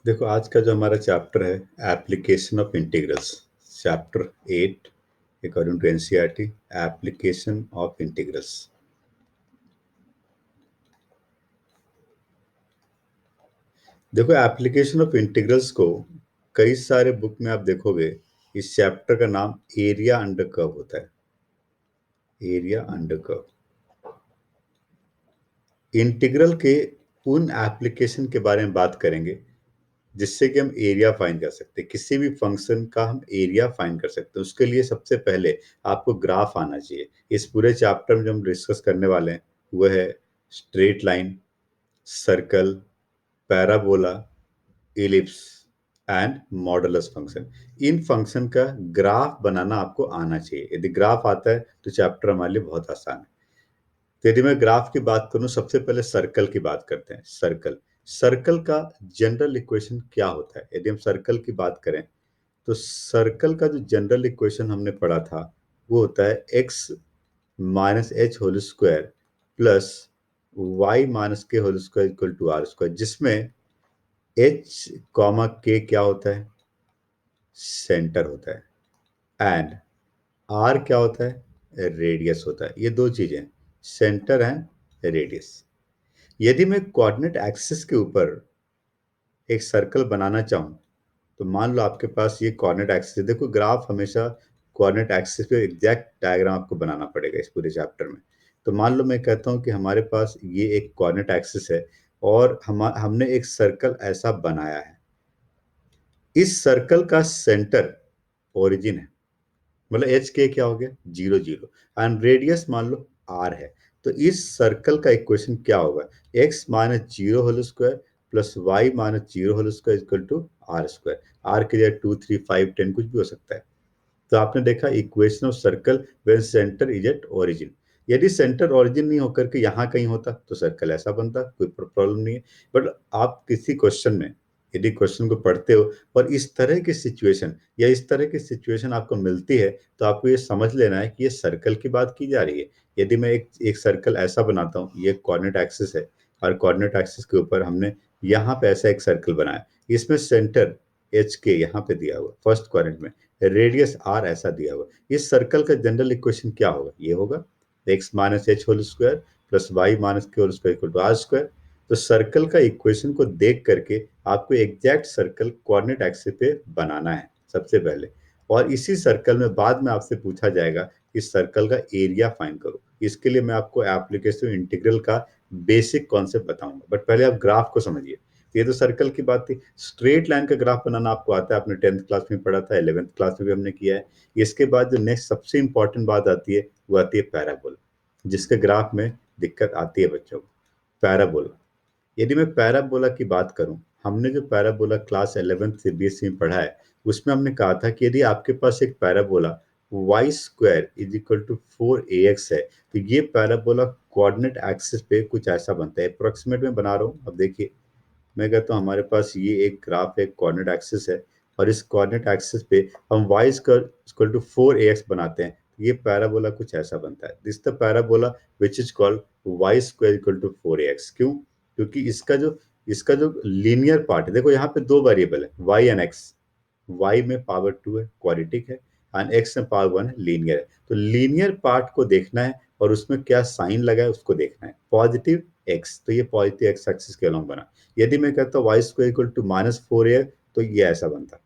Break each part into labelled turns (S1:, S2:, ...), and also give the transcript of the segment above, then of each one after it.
S1: देखो आज का जो हमारा चैप्टर है application of integrals chapter 8 according to NCERT application of integrals. देखो एप्लीकेशन ऑफ इंटीग्रल्स को कई सारे बुक में आप देखोगे इस चैप्टर का नाम एरिया अंडर कर्व होता है। एरिया अंडर कर्व इंटीग्रल के उन एप्लीकेशन के बारे में बात करेंगे जिससे कि हम एरिया फाइंड कर सकते हैं। किसी भी फंक्शन का हम एरिया फाइंड कर सकते हैं। उसके लिए सबसे पहले आपको ग्राफ आना चाहिए। इस पूरे चैप्टर में जो हम डिस्कस करने वाले हैं वह है straight line, circle, parabola, ellipse and modulus function. In function का ग्राफ बनाना आपको आना चाहिए। यदि ग्राफ आता है तो चैप्टर हमारे लिए बहुत आसान है। तो यदि मैं ग्राफ की बात करूं, सबसे पहले सर्कल की बात करते हैं। सर्कल सर्कल का जनरल इक्वेशन क्या होता है? यदि हम सर्कल की बात करें तो सर्कल का जो जनरल इक्वेशन हमने पढ़ा था वो होता है x minus h whole square plus y minus k whole square equal to r square, जिसमें एच कॉमा के क्या होता है? सेंटर होता है। एंड आर क्या होता है? रेडियस होता है। ये दो चीजें, सेंटर एंड रेडियस। यदि मैं कोऑर्डिनेट एक्सिस के ऊपर एक सर्कल बनाना चाहूं तो मान लो आपके पास ये कोऑर्डिनेट एक्सिस है। देखो ग्राफ हमेशा कोऑर्डिनेट एक्सिस पे एग्जैक्ट डायग्राम आपको बनाना पड़ेगा इस पूरे चैप्टर में। तो मान लो मैं कहता हूं कि हमारे पास ये एक कोऑर्डिनेट एक्सिस है और हमने एक सर्कल ऐसा बनाया है। इस सर्कल का सेंटर ओरिजिन है, मतलब एच के क्या हो गया? 0 0। एंड रेडियस मान लो आर है। तो इस सर्कल का इक्वेशन क्या होगा? X minus zero whole square plus y minus zero whole square equal to r square. R की जगह 2 3 5 10 कुछ भी हो सकता है। तो आपने देखा equation of circle when centre is at origin. यदि सेंटर ओरिजिन नहीं होकर के यहाँ कहीं होता तो सर्कल ऐसा बनता, कोई प्रॉब्लम नहीं है। बट आप किसी क्वेश्चन में यदि क्वेश्चन को पढ़ते हो और इस तरह की सिचुएशन या इस तरह की सिचुएशन आपको मिलती है तो आपको ये समझ लेना है कि ये सर्कल की बात की जा रही है। यदि मैं एक सर्कल ऐसा बनाता हूँ, ये कोऑर्डिनेट एक्सिस है और कोऑर्डिनेट एक्सिस के ऊपर हमने यहाँ पे ऐसा एक सर्कल बनाया, इसमें सेंटर एच के यहाँ पे दिया हुआ फर्स्ट क्वाड्रेंट में, रेडियस आर ऐसा दिया हुआ। इस सर्कल का जनरल इक्वेशन क्या होगा? ये होगा x minus h whole square plus y minus k whole square equal to r square. तो सर्कल का इक्वेशन को देख करके आपको एग्जैक्ट सर्कल कोऑर्डिनेट एक्सिस पे बनाना है सबसे पहले। और इसी सर्कल में बाद में आपसे पूछा जाएगा इस सर्कल का एरिया फाइंड करो। इसके लिए मैं आपको एप्लीकेशन इंटीग्रल का बेसिक कॉन्सेप्ट बताऊंगा, बट पहले आप ग्राफ को समझिए। ये तो सर्कल की बात थी। स्ट्रेट लाइन का ग्राफ बनाना आपको आता है, आपने 10th क्लास में पढ़ा था, 11th क्लास में भी हमने किया है। इसके बाद जो नेक्स्ट सबसे इंपॉर्टेंट बात आती है वो आती है पैराबोला, जिसके ग्राफ में दिक्कत आती है बच्चों को। पैराबोला, यदि मैं पैराबोला की बात करूं, हमने जो पैराबोला क्लास 11th से बीएससी में पढ़ा है उसमें हमने कहा था कि यदि आपके पास एक parabola y square is equal to 4ax है तो ये पैराबोला कोऑर्डिनेट एक्सिस पे कुछ ऐसा बनता है। अप्रोक्सीमेट में बना रहा हूँ, अब देखिए मैं कहता हूँ हमारे पास ये एक ग्राफ है, कोऑर्डिनेट एक्सिस है और इस कोऑर्डिनेट एक्सिस पे हम y इक्वल टू 4ax बनाते हैं। ये पैराबोला कुछ ऐसा बनता है। This the parabola which is called y square equal to 4ax। क्यों? क्योंकि इसका जो लीनियर पार्ट है, देखो यहाँ पे दो वेरिएबल है y एंड x। y में पावर 2 है, क्वाड्रेटिक है, एंड x में पावर 1 है, लीनियर है। तो लीनियर पार्ट को देखना है और उसमें क्या साइन लगा है उसको देखना है। पॉजिटिव x, तो ये पॉजिटिव x एक्सिस के अलोंग बना। यदि मैं कहता हूँ Y square equal to -4a तो ये ऐसा बनता।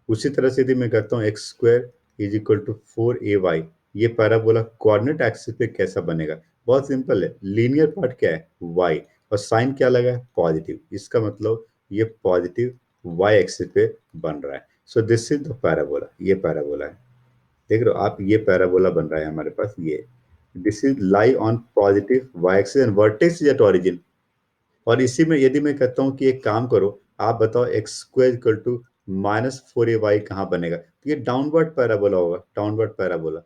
S1: उसी तरह से यदि मैं कहता हूँ x square is equal to 4ay, ये पैराबोला कोऑर्डिनेट एक्सिस पे कैसा बनेगा? बहुत सिंपल है, लीनियर पार्ट क्या है? y, और साइन क्या लगा है? पॉजिटिव। इसका मतलब ये पॉजिटिव y एक्सिस पे बन रहा है। So this is the parabola, ये पैराबोला है। देख रहे हो आप, ये पैराबोला बन रहा है हमारे पास। ये this is lie on positive y axis and vertex is at origin. और इसी में यदि मैं कहता हूं कि एक काम करो, आप बताओ x square equal to -4ay कहाँ बनेगा? तो ये डाउनवर्ड पैराबोला होगा, डाउनवर्ड पैराबोला।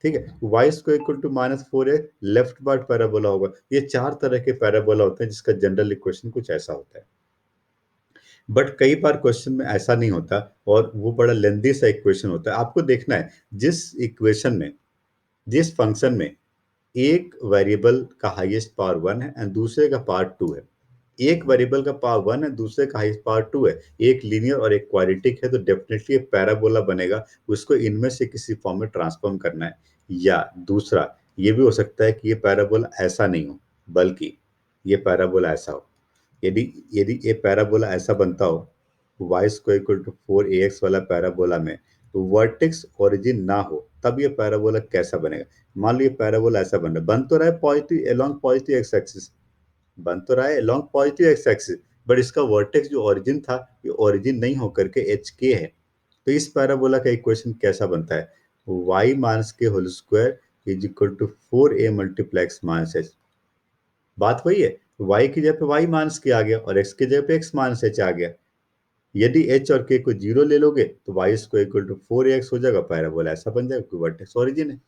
S1: ठीक है, y square equal to -4a leftward parabola होगा। ये चार तरह के पैराबोला होते हैं जिसका जनरल इक्वेशन कुछ ऐसा होता है। बट कई बार क्वेश्चन में ऐसा नहीं होता और वो बड़ा लेंदी सा इक्वेशन होता है। आपको देखना है जिस इक्वेशन में, जिस फंक्शन में एक वेरिएबल का हाईएस्ट पावर 1 है एंड दूसरे का पावर 2 है, एक वेरिएबल का पावर वन है, दूसरे का हाईएस्ट पावर टू है, एक लीनियर और एक क्वाड्रेटिक है, तो डेफिनेटली एक पैराबोला बनेगा। उसको इनमें से किसी फॉर्म में ट्रांसफॉर्म करना है। या दूसरा ये भी हो सकता है कि ये पैराबोला ऐसा नहीं हो, बल्कि ये पैराबोला ऐसा हो। यदि यदि ये पैराबोला ऐसा बनता हो, y square equal to four a x वाला पैराबोला में, तो वर्टेक्स ओरिजिन ना हो, तब ये पैराबोला कैसा बनेगा? मान लो ये पैराबोला ऐसा बन रहा है, बन तो रहा है positive along positive x axis, बन तो रहा है long positive x axis, but इसका वर्टेक्स जो ओरिजिन था, ये ओरिजिन नहीं होकर के एच के है। तो इस पैराबोला का इक्वेशन कैसा बनता है? Y minus k whole square is equal to four a multiply x minus h. बात वही है, वाई की जगह पे वाई माइनस के आ गया और एक्स की जगह पे एक्स माइनस एच आ गया। यदि एच और के को जीरो ले लोगे तो y square equal to four x हो जाएगा, पैराबोला ऐसा बन जाएगा, क्योंकि वर्टेक्स ओरिजिन है।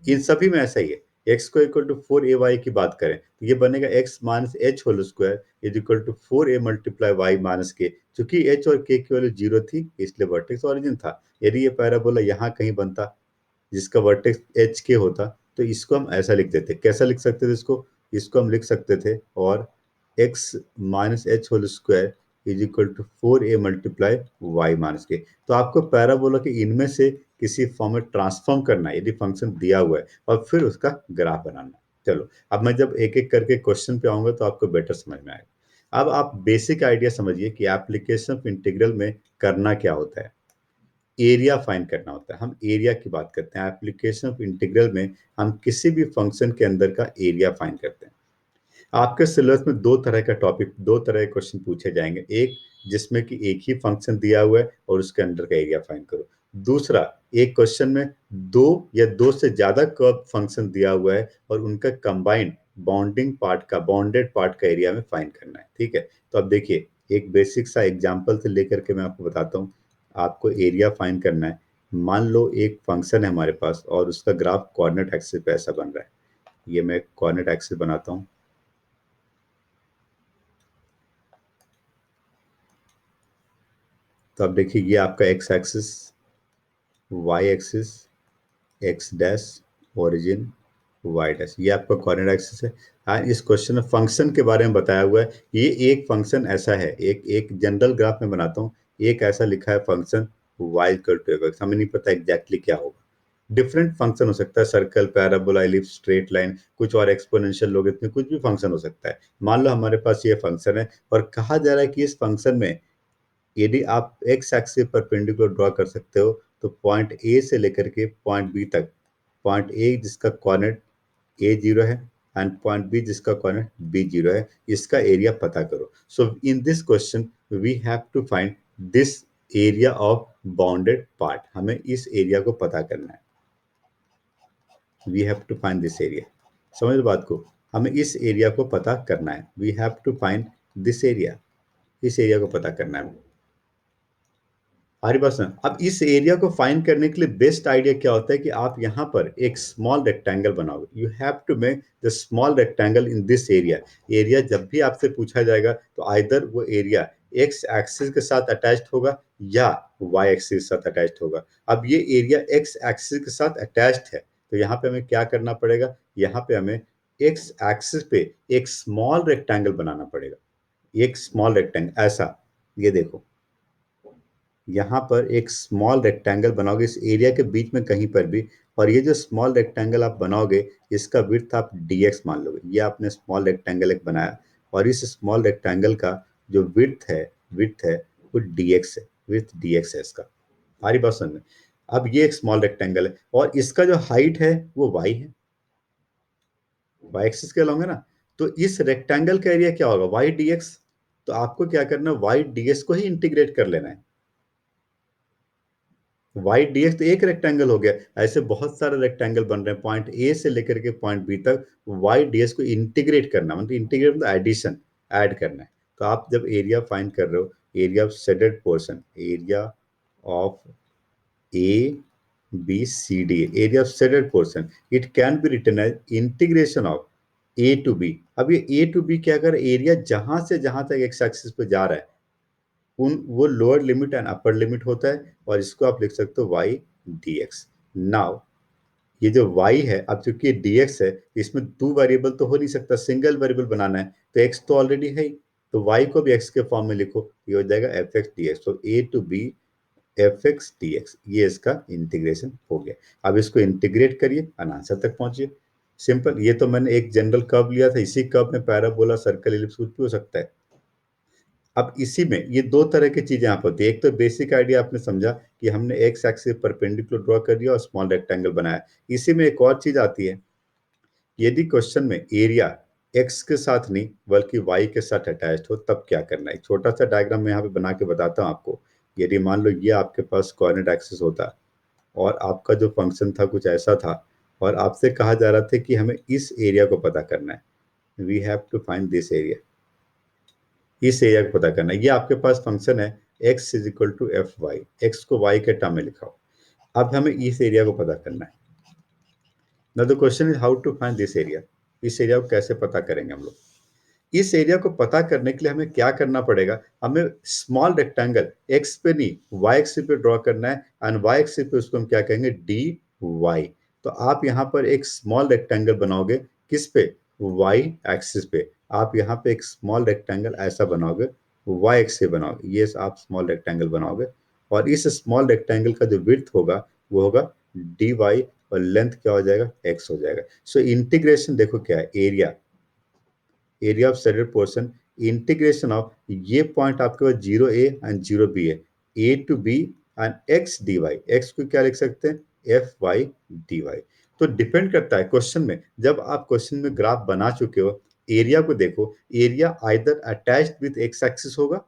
S1: इन सभी में ऐसा ही है। एक्स को equal to four a y की बात करें तो ये बनेगा x minus h whole square is equal to four a multiply y minus k. चूंकि एच और के की वैल्यू जीरो थी, इसलिए वर्टेक्स ओरिजिन था। यदि ये पैराबोला यहाँ कहीं बनता जिसका वर्टेक्स एच के होता, तो इसको हम ऐसा लिख देते। कैसा लिख सकते थे इसको? इसको हम लिख सकते थे, और x minus h whole square is equal to four a multiply y minus k. तो आपको पैराबोला के इनमें से किसी फॉर्म में ट्रांसफॉर्म करना है, यदि फंक्शन दिया हुआ है, और फिर उसका ग्राफ बनाना है। चलो, अब मैं जब एक एक करके क्वेश्चन पे आऊंगा तो आपको बेटर समझ में आएगा। अब आप बेसिक आइडिया समझिए कि एप्लीकेशन ऑफ इंटीग्रल में करना क्या होता है। एरिया फाइंड करना होता है। हम एरिया की बात करते हैं एप्लीकेशन ऑफ इंटीग्रल में। हम किसी भी फंक्शन के अंदर का एरिया फाइंड करते हैं। आपके सिलेबस में दो तरह का टॉपिक, दो तरह के क्वेश्चन पूछे जाएंगे। एक जिसमें कि एक ही फंक्शन दिया हुआ है और उसके अंदर का एरिया फाइंड करो। दूसरा, एक क्वेश्चन में दो या दो से ज्यादा कर्व फंक्शन दिया हुआ है और उनका कंबाइंड बाउंडेड पार्ट का एरिया में फाइंड करना है। ठीक है, तो अब देखिए, एक बेसिक सा एग्जांपल से लेकर के मैं आपको बताता हूँ। आपको एरिया फाइंड करना है। मान लो एक फंक्शन है हमारे पास और उसका ग्राफ कोऑर्डिनेट एक्सिस पे ऐसा बन रहा है। ये मैं कोऑर्डिनेट एक्सिस बनाता हूँ। तो अब देखिए, ये आपका x axis, y axis, x dash, origin, y dash, ये आपका कोऑर्डिनेट एक्सिस है। हाँ, इस क्वेश्चन में फंक्शन के बारे में बताया हुआ है। ये एक फंक्शन ऐसा है, एक एक जनरल ग्राफ में बनाता हूँ। एक ऐसा लिखा है function y equal to x, हमें नहीं पता एग्जैक्टली क्या होगा। डिफरेंट फंक्शन हो सकता है, circle, parabola, ellipse, straight line, कुछ और एक्सपोनेंशियल, लोगरिथमिक, कुछ भी फंक्शन हो सकता है। मान लो हमारे पास ये फंक्शन है और कहा जा रहा है कि इस फंक्शन में यदि आप एक्स एक्सिस परपेंडिकुलर ड्रॉ कर सकते हो, तो पॉइंट ए से लेकर के पॉइंट बी तक, पॉइंट ए जिसका कोऑर्डिनेट ए जीरो है एंड पॉइंट बी जिसका कोऑर्डिनेट बी जीरो है, इसका एरिया पता करो। So in this question we have to find this area of bounded part. हमें इस एरिया को पता करना है। We have to find this area. समझ लो बात को, हमें इस एरिया को पता करना है। We have to find this area, इस एरिया को पता करना है। हमारी बात सुन, अब इस एरिया को फाइंड करने के लिए बेस्ट आइडिया क्या होता है कि आप यहाँ पर एक स्मॉल रेक्टेंगल बनाओगे। You have to make the small rectangle in this area. Area जब भी आपसे पूछा जाएगा तो आइदर वो एरिया एक्स एक्सिस के साथ अटैच्ड होगा या वाई एक्सिस के साथ अटैच्ड होगा। अब ये एरिया एक्स एक्सिस के साथ अटैच्ड है, तो यहाँ पे हमें क्या करना पड़ेगा? यहाँ पे हमें एक्स एक्सिस पे एक स्मॉल रेक्टेंगल बनाना पड़ेगा। एक स्मॉल रेक्टेंगल ऐसा, ये देखो, यहाँ पर एक स्मॉल रेक्टेंगल बनाओगे इस एरिया के बीच में कहीं पर भी। और ये जो स्मॉल रेक्टेंगल आप बनाओगे, इसका विड्थ आप dx मान लोगे। ये आपने स्मॉल रेक्टेंगल एक बनाया और इस स्मॉल रेक्टेंगल का जो विड्थ है वो dx है, विड्थ dx है इसका। हमारी बात समझ में? अब ये एक स्मॉल रेक्टेंगल है और इसका जो हाइट है वो y है, y एक्सिस के अलॉन्ग है ना। तो इस रेक्टेंगल का एरिया क्या होगा? y dx। तो आपको क्या करना है? y dx को ही इंटीग्रेट कर लेना है। वाई डी एक्स तो एक रेक्टेंगल हो गया, ऐसे बहुत सारे रेक्टेंगल बन रहे हैं पॉइंट ए से लेकर के पॉइंट बी तक। वाई डी एक्स को इंटीग्रेट करना, मतलब इंटीग्रेट मतलब एडिशन, ऐड करना है। तो आप जब एरिया फाइंड कर रहे हो, area of shaded portion, area of a b c d, area of shaded portion, it can be written as integration of a to b. अब ये ए टू बी क्या कर, एरिया जहां से जहां तक एक्स एक्सिस पे जा रहा है उन वो lower limit and upper limit होता है, और इसको आप लिख सकते हो वाई डी एक्स। नाउ ये जो y है, अब चूंकि dx है, इसमें दो वेरिएबल तो हो नहीं सकता, सिंगल वेरिएबल बनाना है, तो x तो ऑलरेडी है ही। तो y को भी x के फॉर्म में लिखो, ये हो जाएगा एफ एक्स डी एक्स। तो a to b f x d x, ये इसका इंटीग्रेशन हो गया। अब इसको इंटीग्रेट करिए और आंसर तक पहुंचिए। सिंपल। ये तो मैंने एक जनरल कर्व लिया था, इसी कर्व में पैराबोला, सर्कल, इलिप्स कुछ भी हो सकता है। अब इसी में ये दो तरह की चीजें यहाँ पर होती है। एक तो बेसिक आइडिया आपने समझा कि हमने एक्स एक्सिस परपेंडिकुलर ड्रॉ कर दिया और स्मॉल रेक्टेंगल बनाया। इसी में एक और चीज आती है, यदि क्वेश्चन में एरिया एक्स के साथ नहीं बल्कि वाई के साथ अटैच्ड हो तब क्या करना है। एक छोटा सा डायग्राम मैं यहाँ पे बना के बताता हूँ आपको। यदि मान लो ये आपके पास कोऑर्डिनेट एक्सिस होता और आपका जो फंक्शन था कुछ ऐसा था, और आपसे कहा जा रहा था कि हमें इस एरिया को पता करना है, we have to find this area. इस एरिया को पता करना है। ये आपके पास फंक्शन है x is equal to f y, x को y के टर्म में लिखा हो। अब हमें इस एरिया को पता करना है। Now the question is how to find this area. इस एरिया को कैसे पता करेंगे हम लोग। इस एरिया को पता करने के लिए हमें क्या करना पड़ेगा, हमें स्मॉल रेक्टेंगल एक्स पे नहीं वाई एक्सिस पे ड्रॉ करना है, एंड वाई एक्सिस पे उसको हम क्या कहेंगे, डी वाई। तो आप यहाँ पर एक स्मॉल रेक्टेंगल बनाओगे, किस पे, वाई एक्सिस पे। आप यहाँ पे एक स्मॉल रेक्टेंगल ऐसा बनाओगे, वाई एक्सिस से बनाओगे, ये आप स्मॉल रेक्टेंगल बनाओगे, और इस स्मॉल रेक्टेंगल का जो विड्थ होगा वो होगा डी वाई, और लेंथ क्या हो जाएगा, एक्स हो जाएगा। सो इंटीग्रेशन देखो क्या है, area, area of shaded portion, integration of, ये पॉइंट आपके पास 0 a एंड 0 b है, a to b and x dy। x को क्या लिख सकते हैं, एफ वाई डी वाई। तो डिपेंड करता है क्वेश्चन में, जब आप क्वेश्चन में ग्राफ बना चुके हो, एरिया को देखो, area either attached with x axis होगा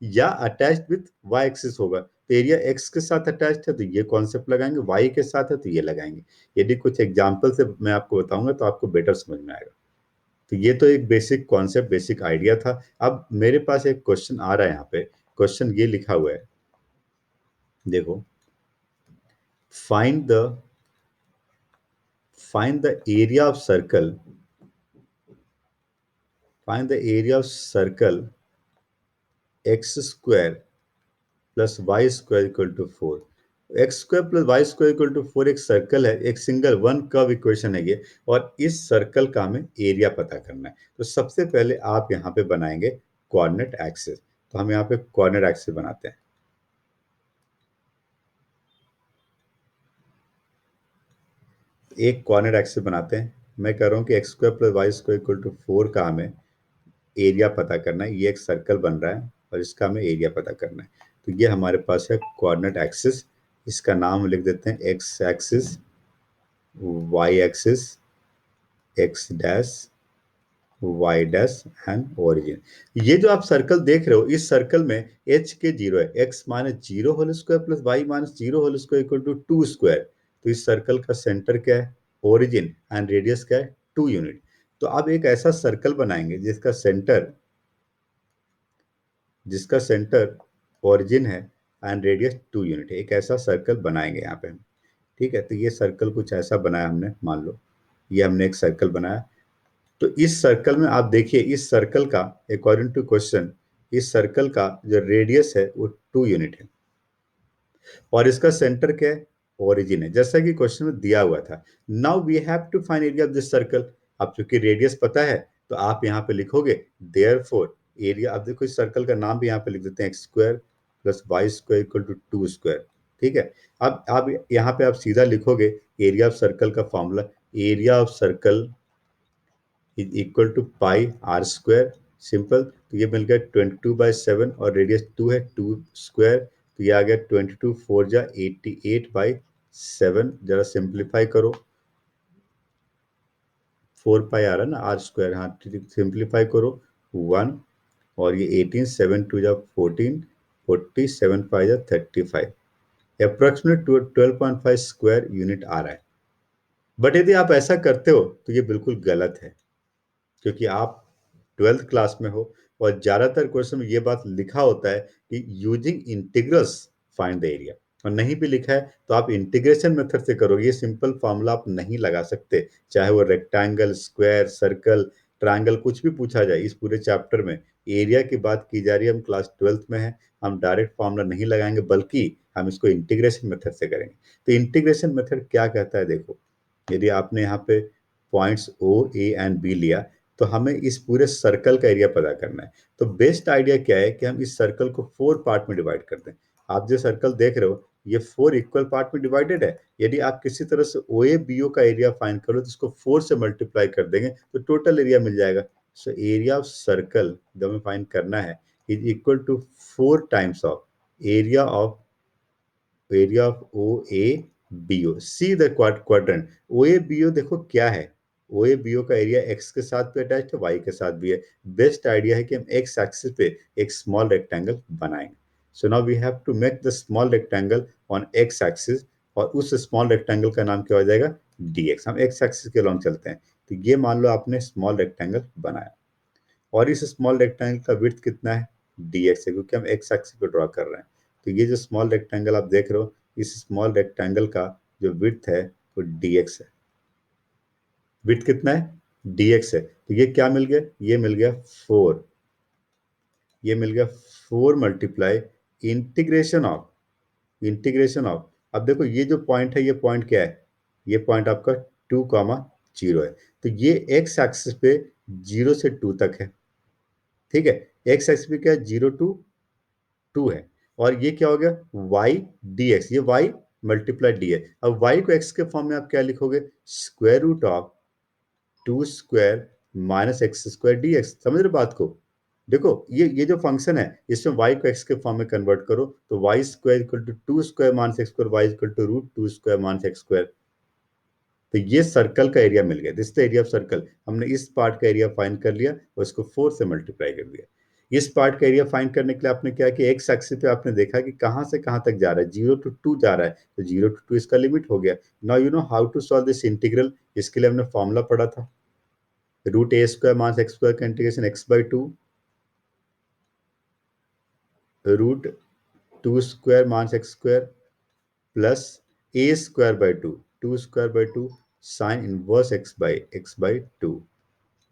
S1: या अटैच्ड विद वाई एक्सिस होगा। तो एरिया एक्स के साथ अटैच्ड है तो ये कॉन्सेप्ट लगाएंगे, वाई के साथ है तो ये लगाएंगे। यदि कुछ एग्जाम्पल से मैं आपको बताऊंगा तो आपको बेटर समझ में आएगा। तो ये तो एक बेसिक कॉन्सेप्ट, बेसिक आइडिया था। अब मेरे पास एक क्वेश्चन आ रहा है यहाँ पे। क्वेश्चन ये लिखा हुआ है, देखो, find the area of circle, find the area of circle x square plus y square equal to 4। X square plus y square equal to 4 एक सर्कल है, एक सिंगल वन कर्व इक्वेशन है ये, और इस सर्कल का हमें एरिया पता करना है। तो सबसे पहले आप यहाँ पे बनाएंगे कोऑर्डिनेट एक्सिस। तो हम यहाँ पे कोऑर्डिनेट एक्सिस बनाते हैं। एक कोऑर्डिनेट एक्सिस बनाते हैं। मैं कह रहा हूँ कि x square plus y square equal to 4 का हमें एरिया पता करना है। ये एक सर्कल बन रहा है और इसका हमें एरिया पता करना है। तो ये हमारे पास है कोऑर्डिनेट एक्सिस। इसका नाम लिख देते हैं x axis, y axis, x dash, y dash and origin. ये जो आप सर्कल देख रहे हो, इस सर्कल में एच के जीरो है, x minus zero whole square plus y minus zero whole square equal to 2 square. तो इस सर्कल का सेंटर क्या है, ओरिजिन, एंड रेडियस क्या है, 2 यूनिट। तो अब एक ऐसा सर्कल बनाएंगे जिसका सेंटर ओरिजिन है एंड रेडियस 2 यूनिट है। एक ऐसा सर्कल बनाएंगे यहाँ पे हम। ठीक है, तो ये सर्कल कुछ ऐसा बनाया हमने, मान लो ये हमने एक सर्कल बनाया। तो इस सर्कल में आप देखिए, इस सर्कल का अकॉर्डिंग टू क्वेश्चन, इस सर्कल का जो रेडियस है वो 2 यूनिट है, और इसका सेंटर क्या है, ओरिजिन है, जैसा कि क्वेश्चन में दिया हुआ था। Now we have to find area of this circle. अब चूंकि रेडियस पता है तो आप यहाँ पे लिखोगे देयरफॉर एरिया। अब देखो इस सर्कल का नाम भी यहाँ पे लिख देते हैं, x square plus y square equal to 2 square. ठीक है, अब आप यहाँ पे आप सीधा लिखोगे एरिया ऑफ सर्कल का formula, area of circle is equal to pi r square. Simple. तो ये मिल गया 22/7 और रेडियस 2 है, 2 स्क्वायर। तो ये आ गया 22 4 जा 88/7। जरा सिंप्लीफाई करो, 4 पाई आ रहा है ना, आर स्क्वायर, हाँ सिंप्लीफाई करो 1, और ये 18 7 2 जा 14, 47 5 जा 35, अप्रोक्सीमेट 12.5 स्क्वायर यूनिट आ रहा है। बट यदि आप ऐसा करते हो तो ये बिल्कुल गलत है, क्योंकि आप 12th क्लास में हो, और ज्यादातर क्वेश्चन में ये बात लिखा होता है कि using integrals find the area, और नहीं भी लिखा है तो आप इंटीग्रेशन मेथड से करो। ये सिंपल फार्मूला आप नहीं लगा सकते, चाहे वो रेक्टेंगल, स्क्वायर, सर्कल, ट्रायंगल, कुछ भी पूछा जाए। इस पूरे चैप्टर में एरिया की बात की जा रही है, हम क्लास 12th में हैं, हम डायरेक्ट फार्मूला नहीं लगाएंगे बल्कि हम इसको इंटीग्रेशन मेथड से करेंगे। तो इंटीग्रेशन मेथड क्या कहता है, देखो, यदि आपने यहाँ पे points o a and b लिया, तो हमें इस पूरे सर्कल का एरिया पता करना है। तो बेस्ट आइडिया क्या है कि हम इस सर्कल को 4 पार्ट में डिवाइड कर दें। आप जो सर्कल देख रहे हो ये 4 इक्वल पार्ट में डिवाइडेड है। यदि आप किसी तरह से OABO का एरिया फाइंड करो तो इसको 4 से मल्टीप्लाई कर देंगे तो टोटल एरिया मिल जाएगा। सो एरिया ऑफ सर्कल जो हमें फाइंड करना है is equal to 4 times of area of OABO। See the quadrant. OABO देखो क्या है, OABO का एरिया x के साथ भी अटैच है, y के साथ भी है। बेस्ट आइडिया है कि हम x एक्सिस पे एक स्मॉल रेक्टेंगल बनाएंगे। So now we have to make the small rectangle on x axis, और उस स्मॉल रेक्टेंगल का नाम क्या हो जाएगा, dx। हम x एक्सिस के लॉन्ग चलते हैं। तो ये मान लो आपने स्मॉल रेक्टेंगल बनाया, और इस स्मॉल रेक्टेंगल का विड्थ कितना है, dx है, क्योंकि हम x एक्सिस पे ड्रॉ कर रहे हैं। तो ये जो स्मॉल रेक्टेंगल आप देख रहे हो, इस स्मॉल रेक्टेंगल का जो विड्थ है वो dx है। विड्थ कितना है, dx है। तो ये क्या मिल गया, ये मिल गया 4। ये मिल गया 4 मल्टीप्लाई इंटीग्रेशन ऑफ। अब देखो ये जो पॉइंट है, ये पॉइंट क्या है, ये पॉइंट आपका 2,0 है। तो ये x एक्सिस पे 0 से 2 तक है, ठीक है। x एक्सिस पे क्या है, 0 to 2 है। और ये क्या हो गया, y dx, ये y मल्टीप्लाई डी है। अब y को x के फॉर्म में आप क्या लिखोगे, square root of 2 square minus x² dx। समझ रहे बात को। देखो ये जो फंक्शन है इसमें y को x के फॉर्म में कन्वर्ट करो तो y² equal to 2 square minus x², y equal to √2 square minus x²। तो ये सर्कल का एरिया मिल गया, this the area of circle. हमने इस पार्ट का एरिया फाइंड कर लिया और इसको 4 से मल्टीप्लाई कर दिया। इस पार्ट का एरिया फाइंड करने के लिए आपने क्या कि एक्स एक्सिस पे आपने देखा कि कहां से कहां तक जा रहा है, 0 to 2 जा रहा है, तो 0 to 2 इसका लिमिट हो गया। Now you know how to solve this integral. इसके लिए हमने फॉर्मूला पढ़ा था, √a² माइनस x² का integration x/2, √2 square minus x² plus a² by 2, 2 square by 2 sine inverse x/2।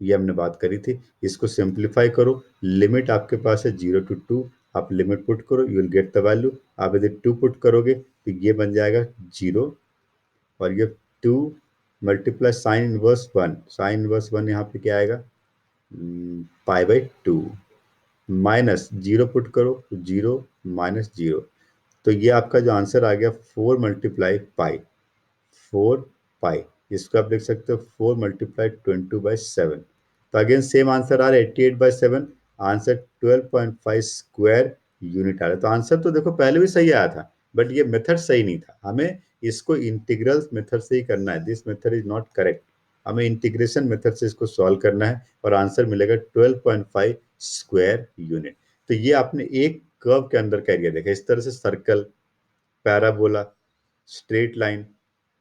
S1: ये हमने बात करी थी। इसको सिंप्लीफाई करो, लिमिट आपके पास है 0 to 2, आप लिमिट पुट करो, you will get the value. आप यदि 2 पुट करोगे तो ये बन जाएगा 0, और ये 2 मल्टीप्लाई साइन इनवर्स 1 यहाँ पे क्या आएगा, π/2, माइनस 0 पुट करो तो 0 माइनस 0। तो ये आपका जो आंसर आ गया 4 मल्टीप्लाई पाई, 4 पाई। इसको आप देख सकते हो 4 मल्टीप्लाई 20/7। तो अगेन सेम आंसर आ रहा है 88/7। आंसर 12.5 स्क्वायर यूनिट आ रहा है। तो आंसर तो देखो पहले भी सही आया था, बट ये मेथड सही नहीं था। हमें इसको इंटीग्रल मेथड से ही करना है, this method is not correct. हमें इंटीग्रेशन मेथड से इसको सॉल्व करना है और आंसर मिलेगा 12.5 स्क्वायर यूनिट। तो ये आपने एक कर्व के अंदर का एरिया देखा, इस तरह से circle, parabola, straight line,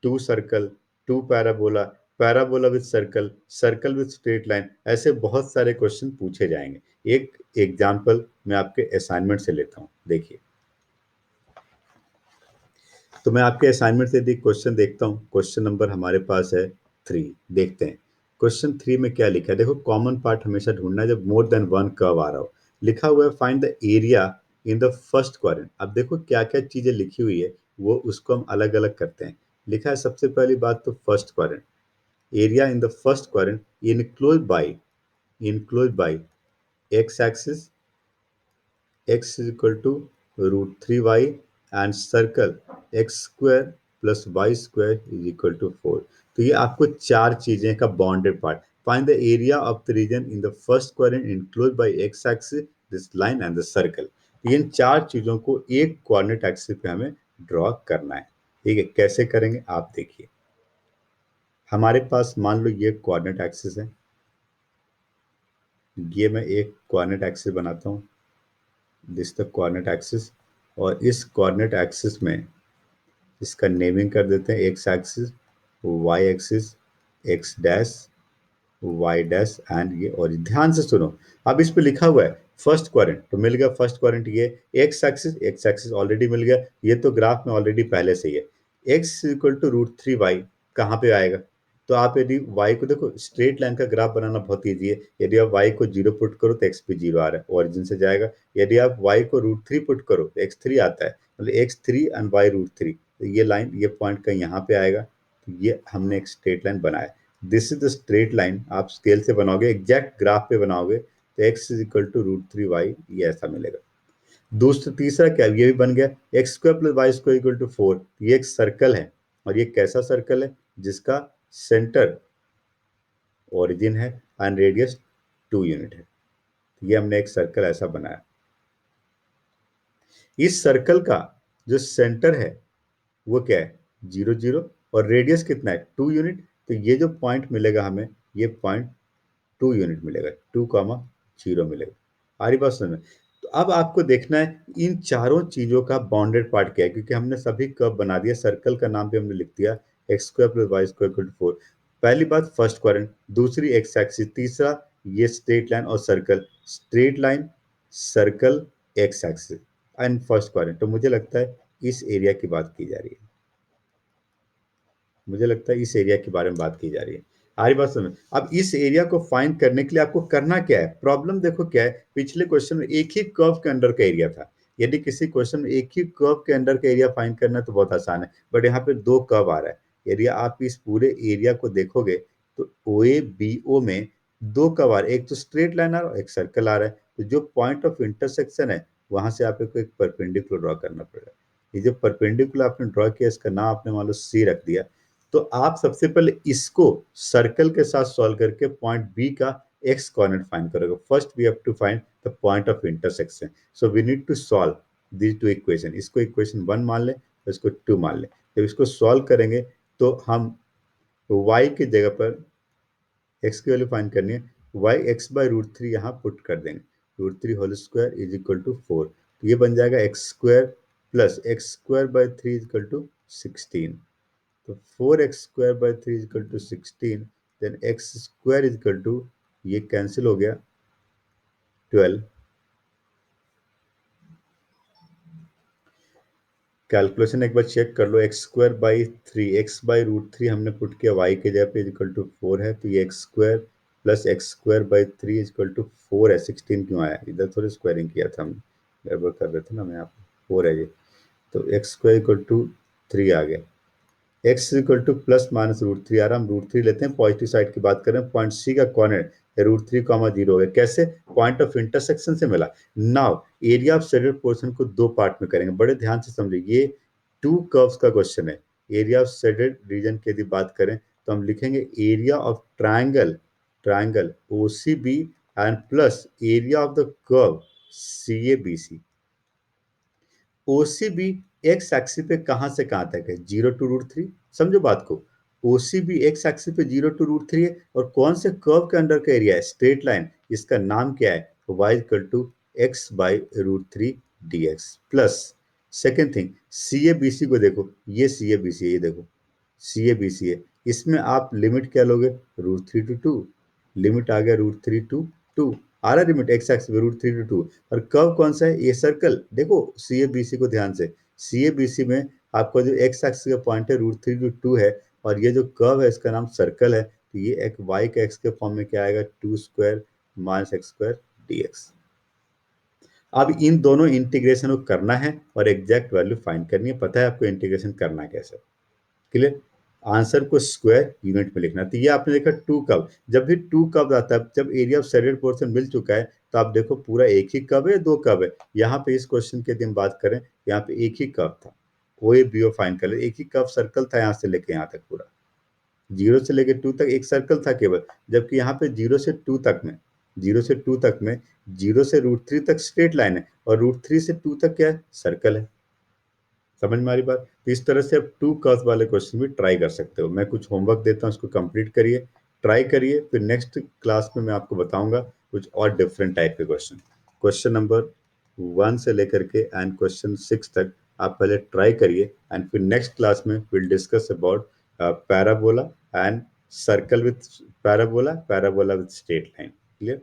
S1: two circle, two parabola, parabola with circle, circle with straight line, ऐसे बहुत सारे क्वेश्चन पूछे जाएंगे। एक एग्जांपल मैं आपके असाइनमेंट से लेता हूं, देखिए। तो मैं आपके असाइनमेंट से एक क्वेश्चन देखता हूँ। क्वेश्चन नंबर हमारे पास है 3। देखते हैं क्वेश्चन 3 में क्या लिखा है। देखो कॉमन पार्ट हमेशा ढूंढना है जब मोर देन वन कर्व आ रहा हो। लिखा हुआ है find the area in the first quadrant. अब देखो क्या क्या चीजें लिखी हुई है, वो उसको हम अलग अलग करते हैं। लिखा है सबसे पहली बात तो first quadrant, area in the first quadrant enclose by x axis, x is equal to √3y, and circle x square plus y square is equal to 4। तो ये आपको चार चीजें का bounded part. Find the area of the region in the first quadrant enclose by x axis, this line and the circle. इन चार चीजों को एक कोऑर्डिनेट एक्सिस पे हमें ड्रॉ करना है। ठीक है, कैसे करेंगे आप देखिए। हमारे पास मान लो ये कोऑर्डिनेट एक्सिस है, ये मैं एक कोऑर्डिनेट एक्सिस बनाता हूँ, दिस द कोऑर्डिनेट एक्सिस। और इस कोऑर्डिनेट एक्सिस में इसका नेमिंग कर देते हैं, x axis, y axis, x dash, y dash and ये। और ध्यान से सुनो, अब इस पे लिखा हुआ है फर्स्ट क्वाड्रेंट, तो मिल गया फर्स्ट क्वाड्रेंट। ये एक्स एक्सिस ऑलरेडी मिल गया, ये तो ग्राफ में ऑलरेडी पहले से ही है। एक्स इक्वल टू √3y कहाँ पे आएगा, तो आप यदि y को देखो, स्ट्रेट लाइन का ग्राफ बनाना बहुत ईजी है। यदि आप y को 0 पुट करो तो x पे 0 आ रहा है, ओरिजिन से जाएगा। यदि आप y को √3 पुट करो तो x3 आता है, मतलब x3 एंड y √3। तो ये लाइन, ये पॉइंट कहीं यहाँ पे आएगा। तो ये हमने एक स्ट्रेट लाइन बनाया। This is the straight line, आप स्केल से बनाओगे, एग्जैक्ट ग्राफ पे बनाओगे तो x is equal to √3y, ये ऐसा मिलेगा। दूसरा तीसरा क्या, ये भी बन गया, x square plus y square equal to 4, ये एक सर्कल है, और ये कैसा सर्कल है, जिसका सेंटर ओरिजिन है एंड रेडियस 2 यूनिट है। ये हमने एक सर्कल ऐसा बनाया। इस सर्कल का जो सेंटर है वो क्या है, 0 0, और रेडियस कितना है, 2 यूनिट। तो ये जो पॉइंट मिलेगा हमें, ये पॉइंट 2 यूनिट मिलेगा, 2, 0 मिलेगा। आ रही बात समझ में? तो अब आपको देखना है इन चारों चीजों का बाउंडेड पार्ट क्या है, क्योंकि हमने सभी कर्व बना दिया, सर्कल का नाम भी हमने लिख दिया, x square plus y square equal to 4। पहली बात फर्स्ट क्वाड्रेंट, दूसरी एक्स एक्सिस, तीसरा ये स्ट्रेट लाइन और circle, straight line circle x axis and first quadrant. तो मुझे लगता है इस एरिया की बात की जा रही है, मुझे लगता है इस एरिया के बारे में बात की जा रही है। हमारी बात समझ। अब इस एरिया को फाइंड करने के लिए आपको करना क्या है, प्रॉब्लम देखो क्या है, पिछले क्वेश्चन में एक ही कर्व के अंडर का एरिया था। यदि किसी क्वेश्चन में एक ही कर्व के अंडर का एरिया फाइंड करना तो बहुत आसान है, बट यहाँ पे दो कर्व आ रहा है। यदि आप इस पूरे एरिया को देखोगे तो ओ ए बी ओ में दो कर्व आ रहे हैं, एक तो स्ट्रेट लाइन आ रहा है, एक सर्कल आ रहा है। तो जो पॉइंट ऑफ इंटरसेक्शन है वहां से आपको एक परपेंडिकुलर ड्रॉ करना पड़ेगा। ये जो परपेंडिकुलर आपने ड्रॉ किया, इसका नाम आपने मान लो सी रख दिया। तो आप सबसे पहले इसको सर्कल के साथ सॉल्व करके पॉइंट बी का एक्स कोऑर्डिनेट फाइंड करोगे। First we have to find the point of intersection, so we need to solve these two equation. इसको इक्वेशन 1 मान ले, इसको 2 मान ले। जब इसको सॉल्व करेंगे तो हम y की जगह पर x की वैल्यू फाइंड करनी है, y x/√3 यहाँ पुट कर देंगे, √3 whole square is equal to 4। तो ये बन जाएगा x square plus x square by 3 is equal to 16। तो 4x square by 3 equal to 16, then x square equal to, ये कैंसिल हो गया, 12। कैलकुलेशन एक बार चेक कर लो, एक्स स्क्वायर बाई 3, x/√3 हमने पुट किया, y के जगह पे इक्वल टू 4 है, तो ये x square plus x square by 3 equal to 4 है। 16 क्यों आया, इधर थोड़ी स्क्वायरिंग किया था हम, गड़बड़ कर रहे थे ना, मैं यहाँ पे 4 है ये। तो एक्स स्क्वायर इक्वल टू 3 आ गया। X equal two plus minus √3 आ रहा, हम √3 लेते हैं, पॉजिटिव साइड की बात करें, पॉइंट सी का कोऑर्डिनेट √3, 0 हो गया। कैसे, पॉइंट ऑफ इंटरसेक्शन से मिला। Now area of shaded portion को दो पार्ट में करेंगे, बड़े ध्यान से समझिए, ये टू कर्व्स का क्वेश्चन है। एरिया ऑफ शेडेड रीजन की यदि बात करें तो हम लिखेंगे area of triangle, triangle o c b and plus area of the curve c a b c. OCB x axis पे कहां से कहां तक है, 0 to √3। समझो बात को, ओसीबी एक्स एक्सिस पे 0 to √3 है, और कौन से कर्व के अंडर का एरिया है, स्ट्रेट लाइन, इसका नाम क्या है, y equal to x/√3 dx plus. Second thing, c a b c को देखो, ये सी ए बी सी है, ये देखो सी ए बी सी है, इसमें आप लिमिट क्या लोगे, √3 to 2, लिमिट आ गया √3 to 2, आ रहा लिमिट एक्स एक्स √3 to 2। और कर्व कौन सा है, ये सर्कल देखो, सी ए बी सी को ध्यान से, सी ए बी सी में आपका जो एक्स एक्स का पॉइंट है √3 to 2 है, और ये जो कर्व है इसका नाम सर्कल है। तो ये एक वाई के एक्स के फॉर्म में क्या आएगा, 2² माइनस एक्स स्क्वायर dx। अब इन दोनों इंटीग्रेशन को करना है और एग्जैक्ट वैल्यू फाइंड करनी है, पता है आपको इंटीग्रेशन करना कैसे, क्लियर। आंसर को स्क्वायर यूनिट में लिखना। तो ये आपने देखा टू कब, जब भी टू कब आता है, जब एरिया ऑफ शेडेड पोर्शन मिल चुका है, तो आप देखो पूरा एक ही कब है, दो कब है। यहाँ पे इस क्वेश्चन के दिन बात करें, यहाँ पे एक ही कब था, ओ ए बी ओ फाइन कर ले, एक ही कब सर्कल था यहाँ से लेके यहाँ तक, पूरा 0 से लेके 2 तक एक सर्कल था केवल। जबकि यहाँ पे 0 से 2 तक में, 0 से 2 तक में, 0 से √3 तक स्ट्रेट लाइन है, और √3 से 2 तक क्या है, सर्कल है। समझ में आ रही बात। तो इस तरह से आप टू कर्व वाले क्वेश्चन भी ट्राई कर सकते हो। मैं कुछ होमवर्क देता हूँ, उसको कंप्लीट करिए, ट्राई करिए, फिर नेक्स्ट क्लास में मैं आपको बताऊंगा कुछ और डिफरेंट टाइप के क्वेश्चन, क्वेश्चन नंबर 1 से लेकर के एंड क्वेश्चन 6 तक आप पहले ट्राई करिए, एंड फिर नेक्स्ट क्लास में will discuss about parabola and circle with parabola, parabola with straight line. Clear.